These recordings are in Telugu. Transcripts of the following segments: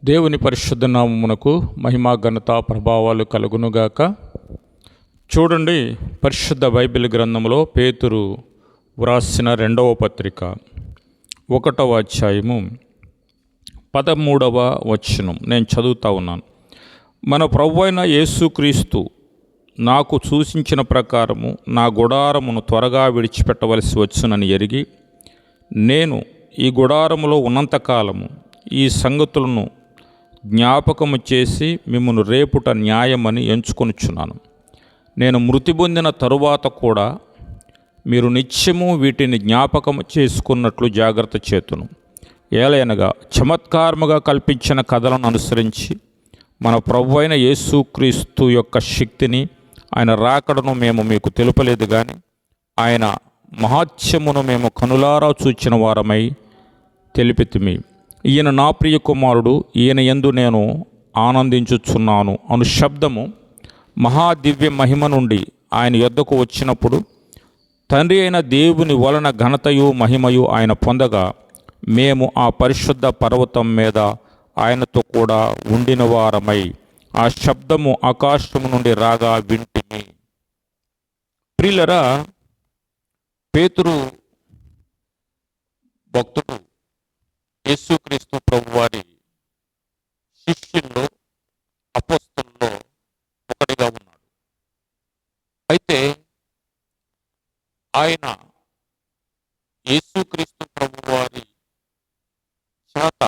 దేవుని పరిశుద్ధ నామమునకు మహిమా ఘనత ప్రభావాలు కలుగునుగాక. చూడండి, పరిశుద్ధ బైబిల్ గ్రంథంలో పేతురు వ్రాసిన 2వ పత్రిక 1వ అధ్యాయము 13వ వచనం నేను చదువుతా ఉన్నాను. మన ప్రభువైన యేసుక్రీస్తు నాకు సూచించిన ప్రకారము నా గుడారమును త్వరగా విడిచిపెట్టవలసి వచ్చునని ఎరిగి, నేను ఈ గుడారములో ఉన్నంతకాలము ఈ సంగతులను జ్ఞాపకము చేసి మిమ్మల్ని రేపుట న్యాయమని ఎంచుకొనుచున్నాను. నేను మృతి పొందిన తరువాత కూడా మీరు నిత్యము వీటిని జ్ఞాపకము చేసుకున్నట్లు జాగ్రత్త చేతును. ఏలయనగా చమత్కారముగా కల్పించిన కథలను అనుసరించి మన ప్రభువైన యేసుక్రీస్తు యొక్క శక్తిని, ఆయన రాకడను మేము మీకు తెలుపలేదు, కానీ ఆయన మహాత్యమును మేము కనులారా చూచిన వారమై తెలిపితిమి. ఈయన నా ప్రియ కుమారుడు, ఈయన యందు నేను ఆనందించుచున్నాను అను శబ్దము మహాదివ్య మహిమ నుండి ఆయన యొద్దకు వచ్చినప్పుడు, తండ్రి అయిన దేవుని వలన ఘనతయు మహిమయు ఆయన పొందగా, మేము ఆ పరిశుద్ధ పర్వతం మీద ఆయనతో కూడా ఉండిన వారమై ఆ శబ్దము ఆకాశము నుండి రాగా వింటిమి. ప్రియులరా, పేతురు భక్తుడు యేసుక్రీస్తు ప్రభువారి శిష్యుల్లో, అపోస్తలుల్లో ఒకటిగా ఉన్నాడు. అయితే ఆయన యేసుక్రీస్తు ప్రభువారి చేత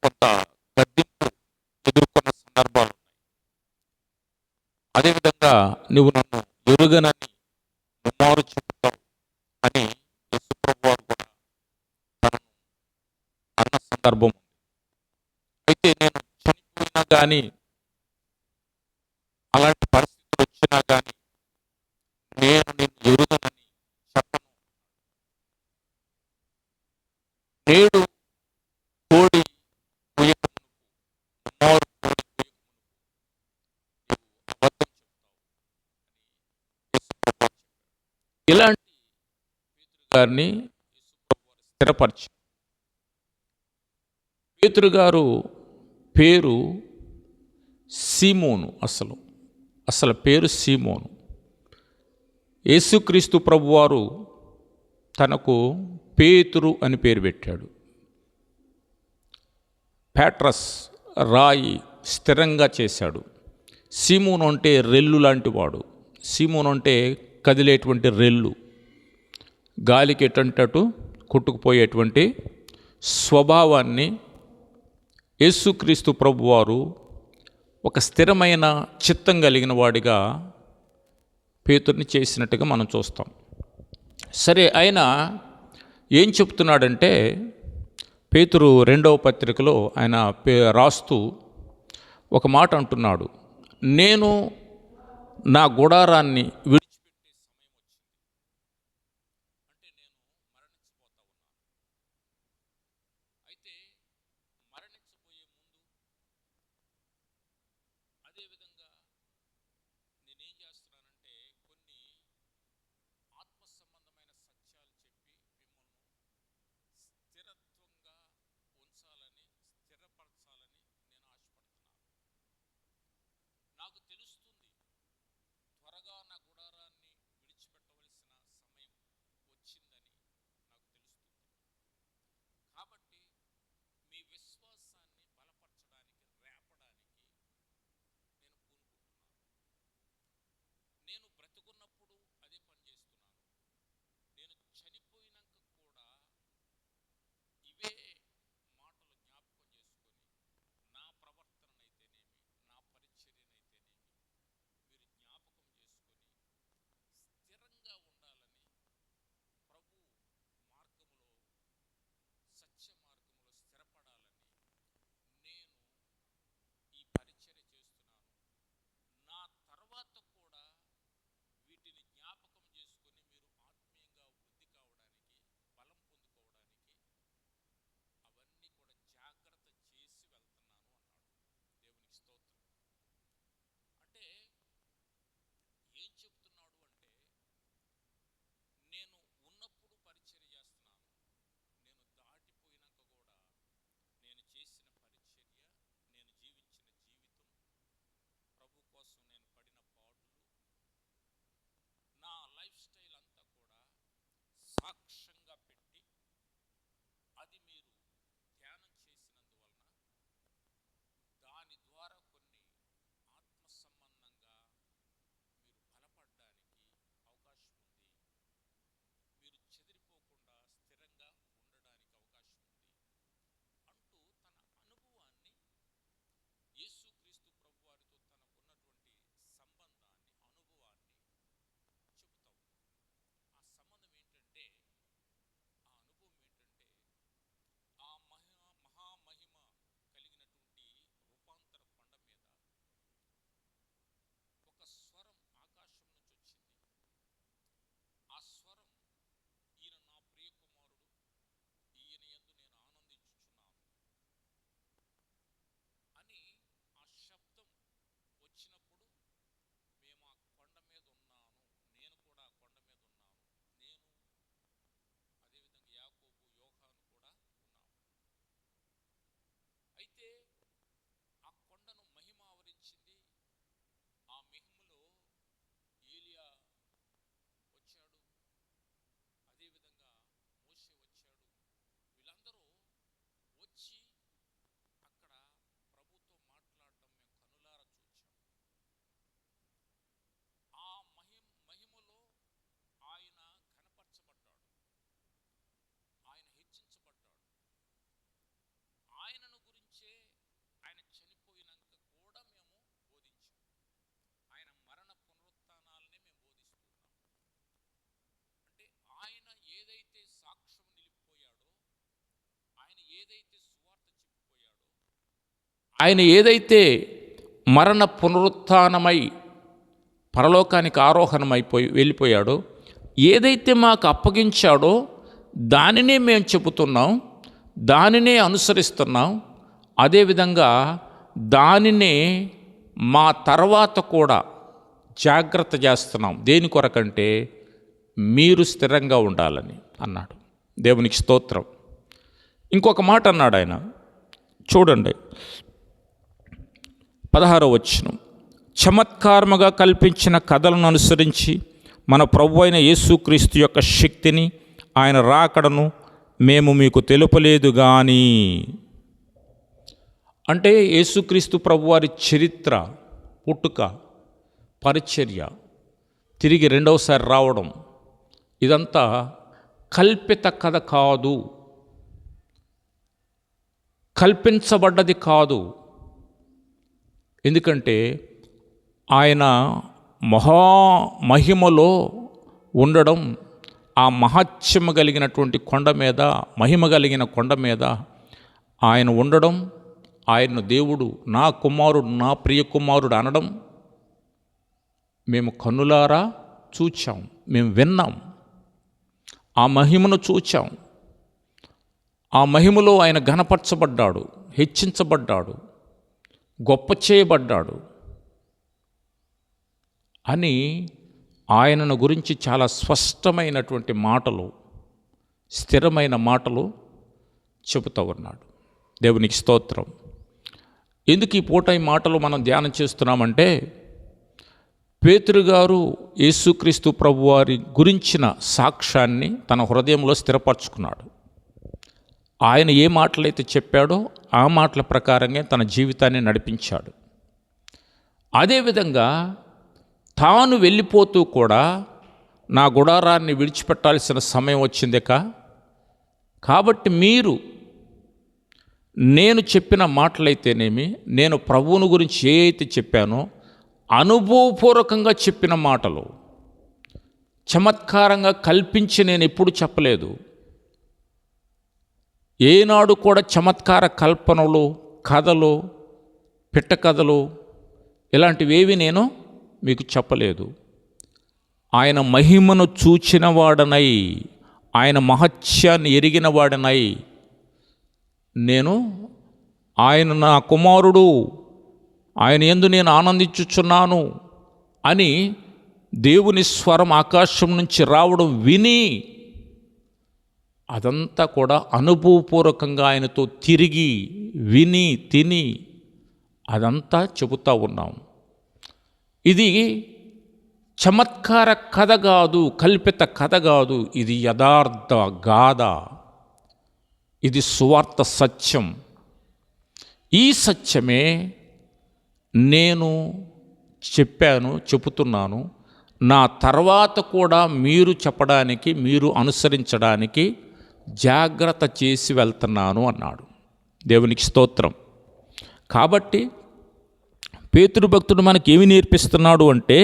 కొంత గద్దింపు ఎదుర్కొన్న సందర్భాలు ఉన్నాయి. అదేవిధంగా నువ్వు నన్ను ఎరుగనని ముమ్మారు చెబుతావు అని యేసు ప్రభువారు కూడా తనను అన్న సందర్భం ఉంది. అయితే నేను చనిపోయినా కానీ, అలాంటి పరిస్థితులు వచ్చినా కానీ నేను నిన్ను ఎరుగనని చెప్పను. నేడు కోడి పూయకమునుపు, ముమ్మారు కోడి పూయకమునుపు నీవు అబద్ధం చెప్తావు అని యేసు ప్రభువారు చెప్పారు. ఇలాంటి పేతురు గారిని యేసు ప్రభువారు స్థిరపరిచారు. పేతురు గారు పేరు సీమోను. అసలు పేరు సీమోను. యేసుక్రీస్తు ప్రభువారు తనకు పేతురు అని పేరు పెట్టాడు. ప్యాట్రస్, రాయి స్థిరంగా చేశాడు. సీమోను అంటే రెల్లు లాంటి వాడు. సీమోను అంటే కదిలేటువంటి రెల్లు, గాలికి ఎటంటటు కొట్టుకుపోయేటువంటి స్వభావాన్ని యేసుక్రీస్తు ప్రభువారు ఒక స్థిరమైన చిత్తం కలిగిన వాడిగా పేతురుని చేసినట్టుగా మనం చూస్తాం. సరే, ఆయన ఏం చెప్తున్నాడంటే, పేతురు 2వ పత్రికలో ఆయన రాస్తూ ఒక మాట అంటున్నాడు. నేను నా గుడారాన్ని విడిచిపెట్టే సమయం వచ్చింది. అంటే నేను మరణించిపోతా ఉన్నాను. అయితే మరణించబోయే ముందు అదేవిధంగా నేనేం చేస్తున్నానంటే, కొన్ని ఆత్మ సంబంధమైన సత్యాలు చెప్పి మిమ్మల్ని స్థిరత్వంగా ఉంచాలని, స్థిరపరచాలని నేను ఆశపడుతున్నాను. నాకు తెలుస్తుంది, త్వరగా నా గుడారాన్ని విడిచిపెట్టవలసిన సమయం వచ్చిందని నాకు తెలుస్తుంది. కాబట్టి మీ విశ్వాసాన్ని బలపరచడానికి, రేపడానికి నేను పూనుకుంటున్నాను. నేను బ్రతుకున్నప్పుడు అదే పని చేస్తున్నాను. నేను చనిపోయినాక కూడా ఇవే మాటలు జ్ఞాపకం చేసుకొని నా ప్రవర్తననైతేనేమి, నా పరిచర్యనైతేనేమి, అది మీరు ధ్యానం చేసినందువలన దాని ద్వారా కొన్ని ఆత్మ సంబంధంగా మీరు బలపడడానికి అవకాశం ఉంది. మీరు చెదిరిపోకుండా స్థిరంగా ఉండడానికి అవకాశం ఉంది అంటూ తన అనుభవాన్ని, యేసుక్రీస్తు ప్రభువారితో తనకున్నటువంటి సంబంధాన్ని, అనుభవాన్ని చెబుతా ఉన్నాడు. ఆ సంబంధం ఏంటంటే, ఆ అనుభవం ఏంటంటే, ఆ మహామహిమ కలిగినటువంటి రూపాంతర కొండ మీద ఒక స్వరం ఆకాశం నుంచి వచ్చింది. ఆ స్వరం, ఈయన నా ప్రియ కుమారుడు, ఈయన యందు నేను ఆనందించుచున్నాను అని ఆ శబ్దం వచ్చినప్పుడు, మేము ఆ కొండ మీద ఉన్నాను, నేను కూడా ఆ కొండ మీద ఉన్నాను, నేను అదేవిధంగా యాకోబు, యోహాను కూడా ఉన్నాము. అయితే ఆ కొండను మహిమ ఆవరించింది. ఆ మహిమలో ఏలియా వచ్చాడు, అదేవిధంగా మోషే వచ్చాడు. వీళ్ళందరూ వచ్చి అక్కడ ప్రభుతో మాట్లాడటం మేము కనులారా చూచాం. ఆ మహిమలో ఆయన ఘనపరచబడ్డాడు, ఆయన హెచ్చించబడ్డాడు. ఆయనను గురించే, ఆయన చనిపోయినాక కూడా మేము బోధించాం. ఆయన మరణ పునరుత్థానాలనే మేము బోధిస్తున్నాం. అంటే ఆయన ఏదైతే సాక్ష్యం నిలిపిపోయాడో, ఆయన ఏదైతే సువార్త చెప్పిపోయాడో, ఆయన ఏదైతే మరణ పునరుత్థానమై పరలోకానికి ఆరోహణమైపోయి వెళ్ళిపోయాడో, ఏదైతే మాకు అప్పగించాడో దానినే మేము చెబుతున్నాం, దానినే అనుసరిస్తున్నాం. అదేవిధంగా దానినే మా తర్వాత కూడా జాగ్రత్త చేస్తున్నాం. దేని కొరకంటే మీరు స్థిరంగా ఉండాలని అన్నాడు. దేవునికి స్తోత్రం. ఇంకొక మాట అన్నాడు ఆయన, చూడండి 16వ వచనం. చమత్కారముగా కల్పించిన కథలను అనుసరించి మన ప్రభువైన అయిన యేసుక్రీస్తు యొక్క శక్తిని, ఆయన రాకడను మేము మీకు తెలుపలేదు కానీ. అంటే యేసుక్రీస్తు ప్రభువారి చరిత్ర, పుట్టుక, పరిచర్య, తిరిగి రెండవసారి రావడం, ఇదంతా కల్పిత కథ కాదు, కల్పించబడ్డది కాదు. ఎందుకంటే ఆయన మహిమలో ఉండడం, ఆ మహత్యము కలిగినటువంటి కొండ మీద, మహిమ కలిగిన కొండ మీద ఆయన ఉండడం, ఆయన్ను దేవుడు నా కుమారుడు, నా ప్రియ కుమారుడు అనడం మేము కన్నులారా చూచాం, మేము విన్నాం, ఆ మహిమను చూచాం. ఆ మహిమలో ఆయన ఘనపరచబడ్డాడు, హెచ్చించబడ్డాడు, గొప్ప చేయబడ్డాడు అని ఆయనను గురించి చాలా స్పష్టమైనటువంటి మాటలు, స్థిరమైన మాటలు చెబుతూ ఉన్నాడు. దేవునికి స్తోత్రం. ఎందుకు ఈ పూట ఈ మాటలు మనం ధ్యానం చేస్తున్నామంటే, పేతురు గారు యేసుక్రీస్తు ప్రభువారి గురించిన సాక్ష్యాన్ని తన హృదయంలో స్థిరపరచుకున్నాడు. ఆయన ఏ మాటలైతే చెప్పాడో ఆ మాటల ప్రకారంగా తన జీవితాన్ని నడిపించాడు. అదేవిధంగా తాను వెళ్ళిపోతూ కూడా నా గుడారాన్ని విడిచిపెట్టాల్సిన సమయం వచ్చింది కాబట్టి మీరు నేను చెప్పిన మాటలైతేనేమి, నేను ప్రభువుని గురించి ఏ అయితే చెప్పానో అనుభవపూర్వకంగా చెప్పిన మాటలు, చమత్కారంగా కల్పించి నేను ఎప్పుడు చెప్పలేదు. ఏనాడు కూడా చమత్కార కల్పనలు, కథలు, పిట్ట కథలు ఇలాంటివేవి నేను మీకు చెప్పలేదు. ఆయన మహిమను చూచిన వాడనై, ఆయన మహత్యాన్ని ఎరిగిన వాడనై, నేను ఆయన నా కుమారుడు, ఆయన యందు నేను ఆనందించుచున్నాను అని దేవుని స్వరం ఆకాశం నుంచి రావడం విని, అదంతా కూడా అనుభవపూర్వకంగా ఆయనతో తిరిగి విని తిని అదంతా చెబుతూ ఉన్నాం. ఇది చమత్కార కథ కాదు, కల్పిత కథ కాదు, ఇది యథార్థ గాథ. ఇది సువార్త సత్యం. ఈ సత్యమే నేను చెబుతున్నాను. నా తర్వాత కూడా మీరు చెప్పడానికి, మీరు అనుసరించడానికి జాగ్రత్త చేసి వెళ్తున్నాను అన్నాడు. దేవునికి స్తోత్రం. కాబట్టి పేతురు భక్తుడు మనకి ఏమి నేర్పిస్తున్నాడు అంటే,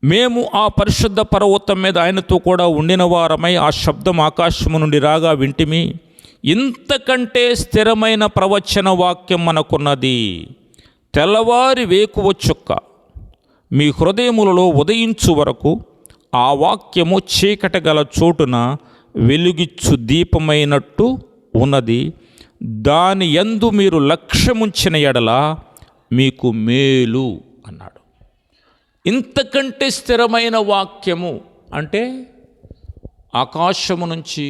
మేము ఆ పరిశుద్ధ పర్వతం మీద ఆయనతో కూడా ఉండిన వారమై ఆ శబ్దం ఆకాశము నుండి రాగా వింటిమి. ఇంతకంటే స్థిరమైన ప్రవచన వాక్యం మనకున్నది. తెల్లవారి వేకువ చుక్క మీ హృదయములలో ఉదయించు వరకు ఆ వాక్యము చీకటి గల చోటున వెలుగిచ్చు దీపమైనట్టు ఉన్నది. దాని యందు మీరు లక్ష్యముంచిన ఎడల మీకు మేలు అన్నాడు. ఇంతకంటే స్థిరమైన వాక్యము అంటే ఆకాశము నుంచి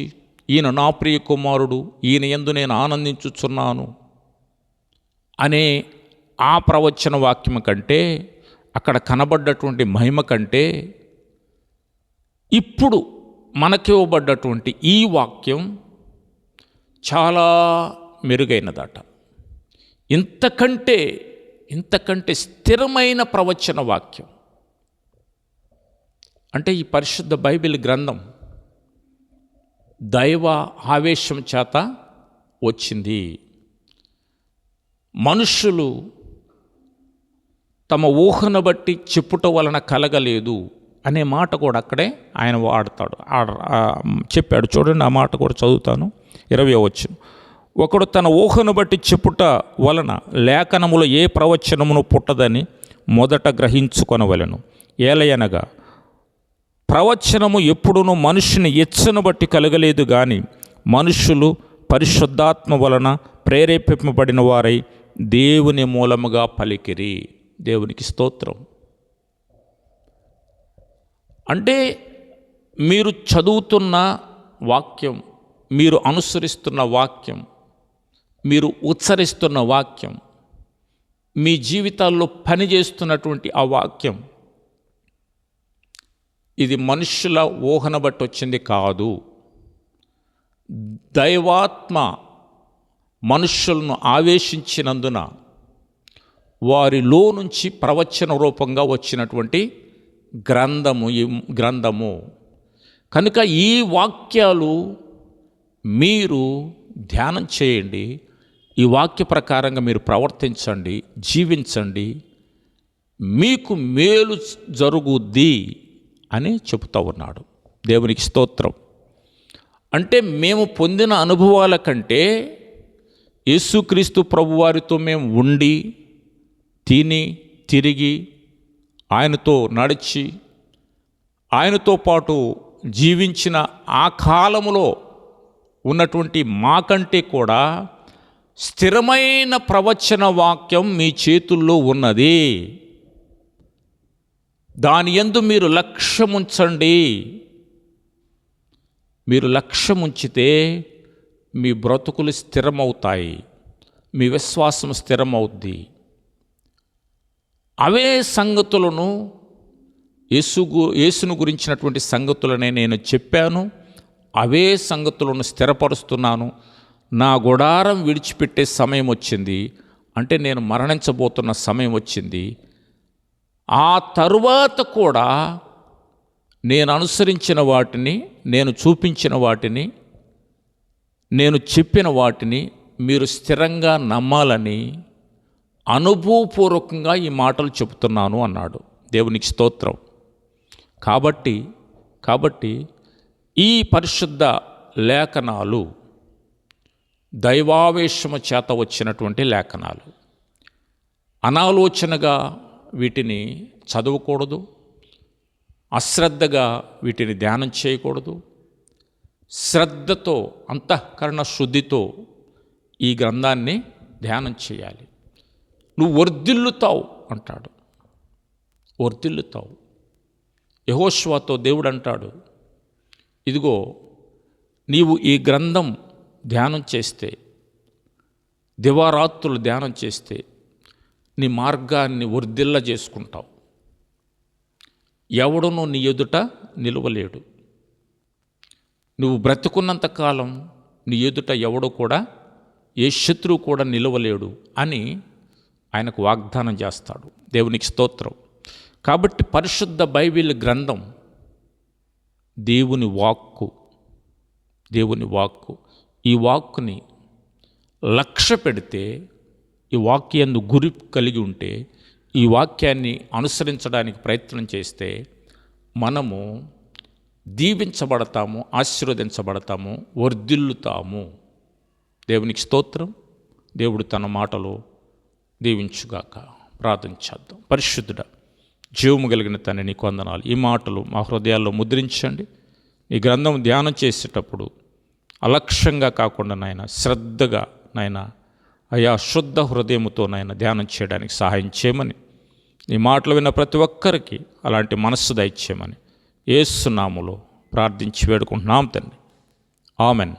ఈయన నా ప్రియ కుమారుడు, ఈయన యందు నేను ఆనందించుచున్నాను అనే ఆ ప్రవచన వాక్యము కంటే, అక్కడ కనబడ్డటువంటి మహిమ కంటే, ఇప్పుడు మనకివ్వబడ్డటువంటి ఈ వాక్యం చాలా మెరుగైనదట. ఇంతకంటే స్థిరమైన ప్రవచన వాక్యం అంటే ఈ పరిశుద్ధ బైబిల్ గ్రంథం దైవ ఆవేశం చేత వచ్చింది. మనుషులు తమ ఊహను బట్టి చెప్పుట వలన కలగలేదు అనే మాట కూడా అక్కడే ఆయన చెప్పాడు. చూడండి, ఆ మాట కూడా చదువుతాను. 20వ వచనం. ఒకడు తన ఊహను బట్టి చెప్పుట వలన లేఖనములో ఏ ప్రవచనమును పుట్టదని మొదట గ్రహించుకొనవలెను. ఏలయనగా ప్రవచనము ఎప్పుడునూ మనుషుని ఇచ్చను బట్టి కలగలేదు, కానీ మనుషులు పరిశుద్ధాత్మ వలన ప్రేరేపింపబడిన వారై దేవుని మూలముగా పలికిరి. దేవునికి స్తోత్రం. అంటే మీరు చదువుతున్న వాక్యం, మీరు అనుసరిస్తున్న వాక్యం, మీరు ఉచ్చరిస్తున్న వాక్యం, మీ జీవితాల్లో పనిచేస్తున్నటువంటి ఆ వాక్యం, ఇది మనుషుల ఊహను బట్టి వచ్చింది కాదు. దైవాత్మ మనుషులను ఆవేశించినందున వారిలో నుంచి ప్రవచన రూపంగా వచ్చినటువంటి గ్రంథము. కనుక ఈ వాక్యాలు మీరు ధ్యానం చేయండి, ఈ వాక్య ప్రకారంగా మీరు ప్రవర్తించండి, జీవించండి, మీకు మేలు జరుగుద్ది అని చెబుతూ ఉన్నాడు. దేవునికి స్తోత్రం. అంటే మేము పొందిన అనుభవాల కంటే యేసుక్రీస్తు ప్రభువారితో మేము ఉండి, తిని, తిరిగి, ఆయనతో నడిచి, ఆయనతో పాటు జీవించిన ఆ కాలములో ఉన్నటువంటి మాకంటే కూడా స్థిరమైన ప్రవచన వాక్యం మీ చేతుల్లో ఉన్నది. దాని యందు మీరు లక్ష్యముంచండి. మీరు లక్ష్యముంచితే మీ బ్రతుకులు స్థిరమవుతాయి, మీ విశ్వాసం స్థిరమవుద్ది. అవే సంగతులను యేసును గురించినటువంటి సంగతులనే నేను చెప్పాను. అవే సంగతులను స్థిరపరుస్తున్నాను. నా గుడారం విడిచిపెట్టే సమయం వచ్చింది, అంటే నేను మరణించబోతున్న సమయం వచ్చింది. ఆ తరువాత కూడా నేను అనుసరించిన వాటిని, నేను చూపించిన వాటిని, నేను చెప్పిన వాటిని మీరు స్థిరంగా నమ్మాలని అనుభవపూర్వకంగా ఈ మాటలు చెబుతున్నాను అన్నాడు. దేవునికి స్తోత్రం. కాబట్టి ఈ పరిశుద్ధ లేఖనాలు దైవావేశము చేత వచ్చినటువంటి లేఖనాలు. అనాలోచనగా వీటిని చదవకూడదు, అశ్రద్ధగా వీటిని ధ్యానం చేయకూడదు. శ్రద్ధతో, అంతఃకరణ శుద్ధితో ఈ గ్రంథాన్ని ధ్యానం చేయాలి. నువ్వు వర్ధిల్లుతావు అంటాడు, వర్ధిల్లుతావు. యెహోషువతో దేవుడు అంటాడు, ఇదిగో నీవు ఈ గ్రంథం ధ్యానం చేస్తే, దివారాత్రులు ధ్యానం చేస్తే నీ మార్గాన్ని వర్ధిల్ల చేసుకుంటావు. ఎవడునూ నీ ఎదుట నిలవలేడు. నువ్వు బ్రతుకున్నంత కాలం నీ ఎదుట ఎవడో కూడా, ఏ శత్రువు కూడా నిలవలేడు అని ఆయనకు వాగ్దానం చేస్తాడు. దేవునికి స్తోత్రం. కాబట్టి పరిశుద్ధ బైబిల్ గ్రంథం దేవుని వాక్కు. ఈ వాక్కుని లక్ష్య పెడితే, ఈ వాక్యందు గురి కలిగి ఉంటే, ఈ వాక్యాన్ని అనుసరించడానికి ప్రయత్నం చేస్తే మనము దీవించబడతాము, ఆశీర్వదించబడతాము, వర్ధిల్లుతాము. దేవునికి స్తోత్రం. దేవుడు తన మాటలో దీవించుగాక. ప్రార్థన చేద్దాం. పరిశుద్ధుడా, జీవము కలిగిన తండ్రి, నీకు వందనాలు. ఈ మాటలు మా హృదయాల్లో ముద్రించండి. ఈ గ్రంథం ధ్యానం చేసేటప్పుడు అలక్ష్యంగా కాకుండా నాయన, శ్రద్ధగా నాయన, అయా శుద్ధ హృదయముతో నాయన ధ్యానం చేయడానికి సహాయం చేయమని, ఈ మాటలు విన్న ప్రతి ఒక్కరికి అలాంటి మనస్సు దయచేయమని యేసు నామములో ప్రార్థించి వేడుకుంటున్నాం తండ్రి. ఆమెన్.